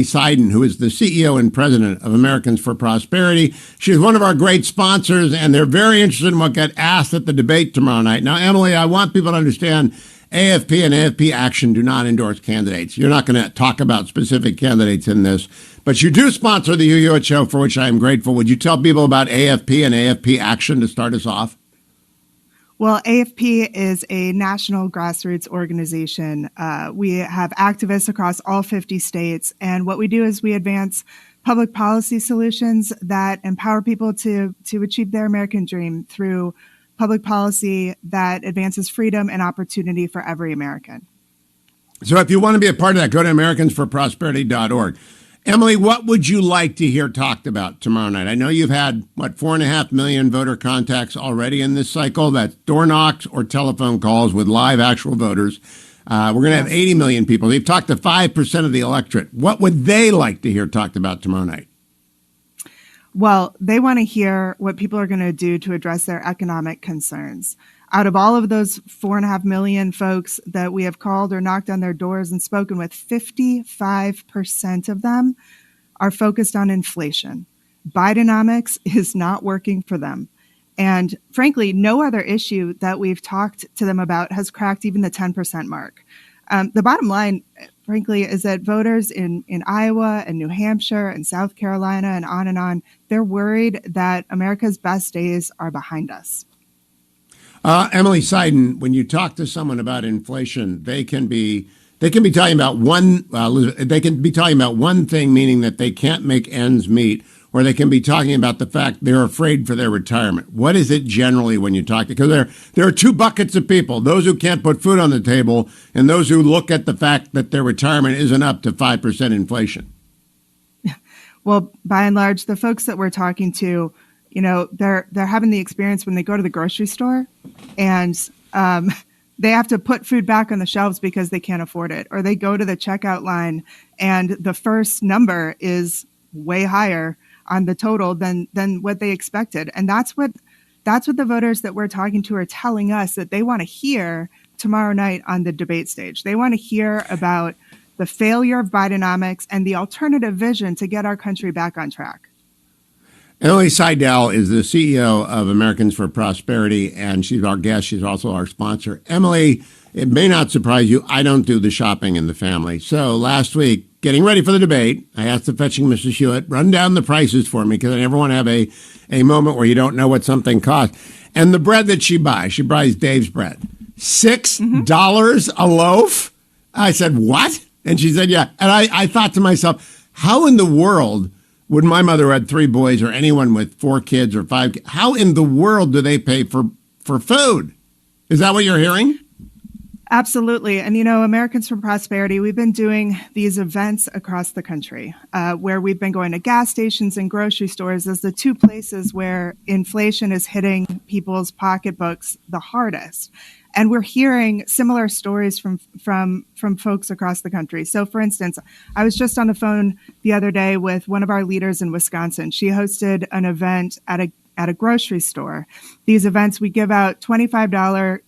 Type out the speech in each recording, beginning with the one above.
Seidel, who is the CEO and president of Americans for Prosperity. She's one of our great sponsors, and they're very interested in what got asked at the debate tomorrow night. Now, Emily, I want people to understand AFP and AFP Action do not endorse candidates. You're not going to talk about specific candidates in this, but you do sponsor the Hugh Hewitt Show, for which I am grateful. Would you tell people about AFP and AFP Action to start us off? Well, AFP is a national grassroots organization. We have activists across all 50 states. And what we do is we advance public policy solutions that empower people to achieve their American dream through public policy that advances freedom and opportunity for every American. So if you want to be a part of that, go to americansforprosperity.org. Emily, what would you like to hear talked about tomorrow night? I know you've had, 4.5 million voter contacts already in this cycle. That's door knocks or telephone calls with live actual voters. We're going to have 80 million people. You've talked to 5% of the electorate. What would they like to hear talked about tomorrow night? Well, they want to hear what people are going to do to address their economic concerns. Out of all of those 4.5 million folks that we have called or knocked on their doors and spoken with, 55% of them are focused on inflation. Bidenomics is not working for them. And frankly, no other issue that we've talked to them about has cracked even the 10% mark. The bottom line, frankly, is that voters in Iowa and New Hampshire and South Carolina and on, they're worried that America's best days are behind us. Emily Seidel, when you talk to someone about inflation, they can be talking about one thing, meaning that they can't make ends meet, or they can be talking about the fact they're afraid for their retirement. What is it generally when you talk? Because there are two buckets of people: those who can't put food on the table, and those who look at the fact that their retirement isn't up to 5% inflation. Well, by and large, the folks that we're talking to, they're having the experience when they go to the grocery store and they have to put food back on the shelves because they can't afford it, or they go to the checkout line and the first number is way higher on the total than what they expected. And that's what the voters that we're talking to are telling us that they want to hear tomorrow night on the debate stage. They want to hear about the failure of Bidenomics and the alternative vision to get our country back on track. Emily Seidel is the CEO of Americans for Prosperity, and she's our guest. She's also our sponsor. Emily, it may not surprise you, I don't do the shopping in the family. So last week, getting ready for the debate, I asked the fetching Mrs. Hewitt, run down the prices for me, because I never want to have a moment where you don't know what something costs. And the bread that she buys Dave's bread. $6 a loaf? I said, what? And she said, yeah. And I thought to myself, how in the world would my mother, who had 3 boys, or anyone with 4 kids or 5, how in the world do they pay for food? Is that what you're hearing? Absolutely. And, Americans for Prosperity, we've been doing these events across the country where we've been going to gas stations and grocery stores as the two places where inflation is hitting people's pocketbooks the hardest. And we're hearing similar stories from folks across the country. So, for instance, I was just on the phone the other day with one of our leaders in Wisconsin. She hosted an event at a grocery store. These events, we give out $25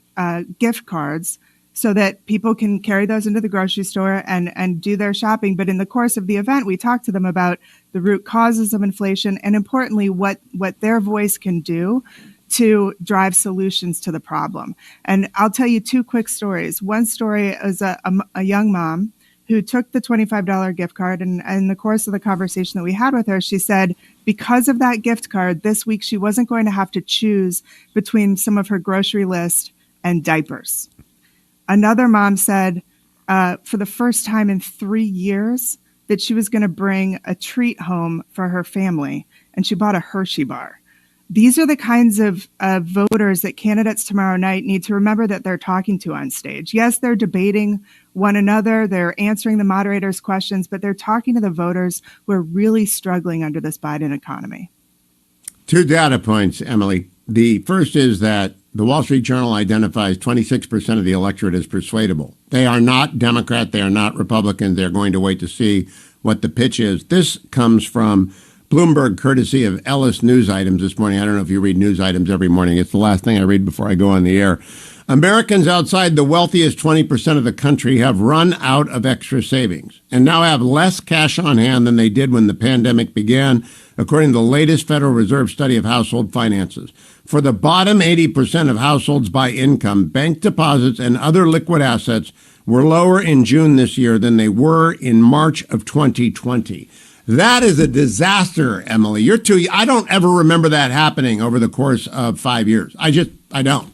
gift cards so that people can carry those into the grocery store and do their shopping. But in the course of the event, we talk to them about the root causes of inflation and, importantly, what their voice can do to drive solutions to the problem. And I'll tell you 2 quick stories. One story is a young mom who took the $25 gift card, and in the course of the conversation that we had with her, she said because of that gift card, this week she wasn't going to have to choose between some of her grocery list and diapers. Another mom said for the first time in 3 years that she was going to bring a treat home for her family, and she bought a Hershey bar. These are the kinds of voters that candidates tomorrow night need to remember that they're talking to on stage. Yes, they're debating one another, they're answering the moderator's questions, but they're talking to the voters who are really struggling under this Biden economy. 2 data points, Emily. The first is that the Wall Street Journal identifies 26% of the electorate as persuadable. They are not Democrat. They are not Republican. They're going to wait to see what the pitch is. This comes from Bloomberg, courtesy of Ellis News Items this morning. I don't know if you read news items every morning. It's the last thing I read before I go on the air. Americans outside the wealthiest 20% of the country have run out of extra savings and now have less cash on hand than they did when the pandemic began, according to the latest Federal Reserve study of household finances. For the bottom 80% of households by income, bank deposits and other liquid assets were lower in June this year than they were in March of 2020. That is a disaster, Emily. I don't ever remember that happening over the course of 5 years. I don't.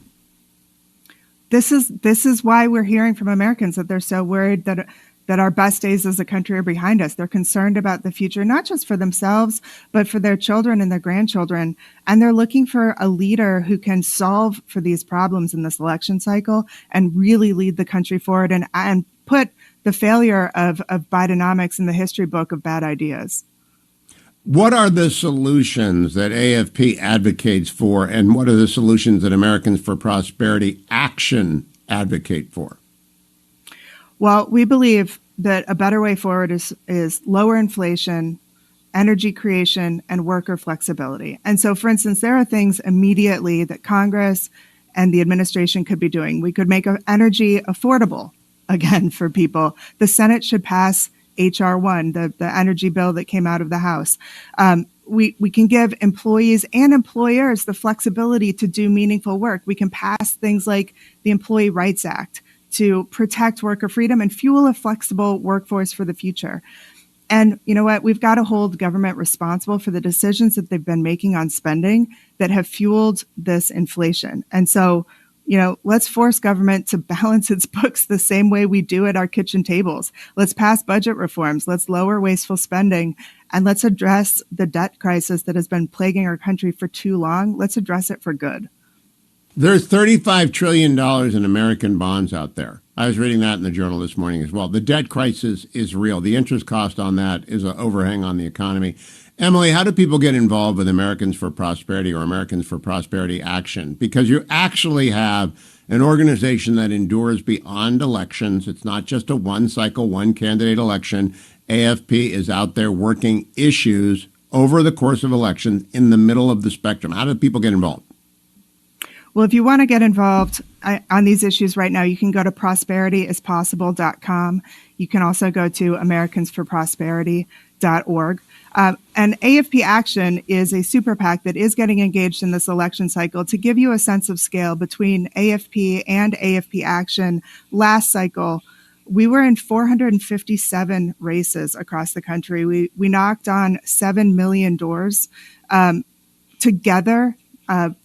This is why we're hearing from Americans that they're so worried that our best days as a country are behind us. They're concerned about the future, not just for themselves, but for their children and their grandchildren. And they're looking for a leader who can solve for these problems in this election cycle and really lead the country forward and put the failure of Bidenomics in the history book of bad ideas. What are the solutions that AFP advocates for, and what are the solutions that Americans for Prosperity Action advocate for? Well, we believe that a better way forward is lower inflation, energy creation, and worker flexibility. And so, for instance, there are things immediately that Congress and the administration could be doing. We could make energy affordable again for people. The Senate should pass H.R. 1, the energy bill that came out of the House. We can give employees and employers the flexibility to do meaningful work. We can pass things like the Employee Rights Act to protect worker freedom and fuel a flexible workforce for the future. And you know what? We've got to hold government responsible for the decisions that they've been making on spending that have fueled this inflation. And so, let's force government to balance its books the same way we do at our kitchen tables. Let's pass budget reforms. Let's lower wasteful spending. And let's address the debt crisis that has been plaguing our country for too long. Let's address it for good. There's $35 trillion in American bonds out there. I was reading that in the Journal this morning as well. The debt crisis is real. The interest cost on that is an overhang on the economy. Emily, how do people get involved with Americans for Prosperity or Americans for Prosperity Action? Because you actually have an organization that endures beyond elections. It's not just a one-cycle, one-candidate election. AFP is out there working issues over the course of elections in the middle of the spectrum. How do people get involved? Well, if you want to get involved on these issues right now, you can go to prosperityispossible.com. You can also go to americansforprosperity.org. And AFP Action is a super PAC that is getting engaged in this election cycle. To give you a sense of scale, between AFP and AFP Action last cycle, we were in 457 races across the country. We knocked on 7 million doors. Together,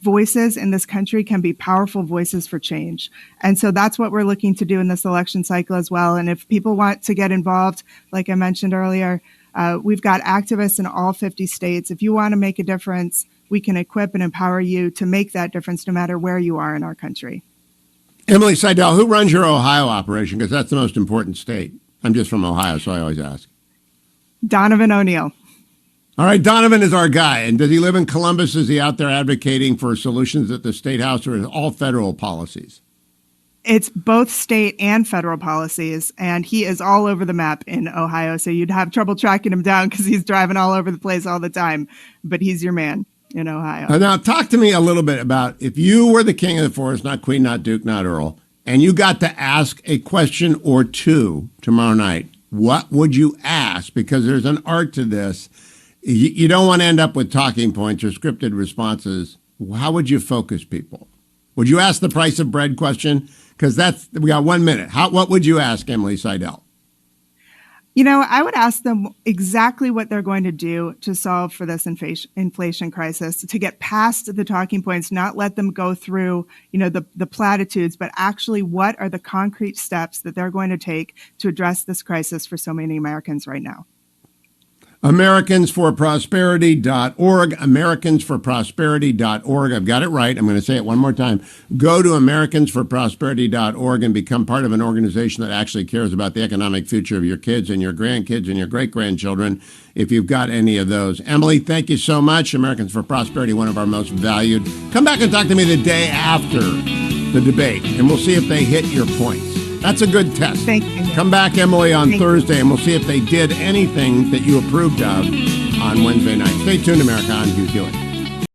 voices in this country can be powerful voices for change. And so that's what we're looking to do in this election cycle as well. And if people want to get involved, like I mentioned earlier, we've got activists in all 50 states. If you want to make a difference, we can equip and empower you to make that difference no matter where you are in our country. Emily Seidel, who runs your Ohio operation? Because that's the most important state. I'm just from Ohio, so I always ask. Donovan O'Neill. All right, Donovan is our guy. And does he live in Columbus? Is he out there advocating for solutions at the State House, or is it all federal policies? It's both state and federal policies, and he is all over the map in Ohio, so you'd have trouble tracking him down because he's driving all over the place all the time, but he's your man in Ohio. Now, talk to me a little bit about if you were the king of the forest, not queen, not duke, not earl, and you got to ask a question or two tomorrow night, what would you ask? Because there's an art to this. You don't want to end up with talking points or scripted responses. How would you focus people? Would you ask the price of bread question? Because we got 1 minute. What would you ask Emily Seidel? I would ask them exactly what they're going to do to solve for this inflation crisis, to get past the talking points, not let them go through, the platitudes, but actually what are the concrete steps that they're going to take to address this crisis for so many Americans right now. AmericansForProsperity.org, AmericansForProsperity.org. I've got it right. I'm going to say it one more time. Go to AmericansForProsperity.org and become part of an organization that actually cares about the economic future of your kids and your grandkids and your great-grandchildren, if you've got any of those. Emily, thank you so much. Americans for Prosperity, one of our most valued. Come back and talk to me the day after the debate, and we'll see if they hit your points. That's a good test. Thank you. Come back, Emily, on Thursday, and we'll see if they did anything that you approved of on Wednesday night. Stay tuned, America. I'm Hugh Hewitt.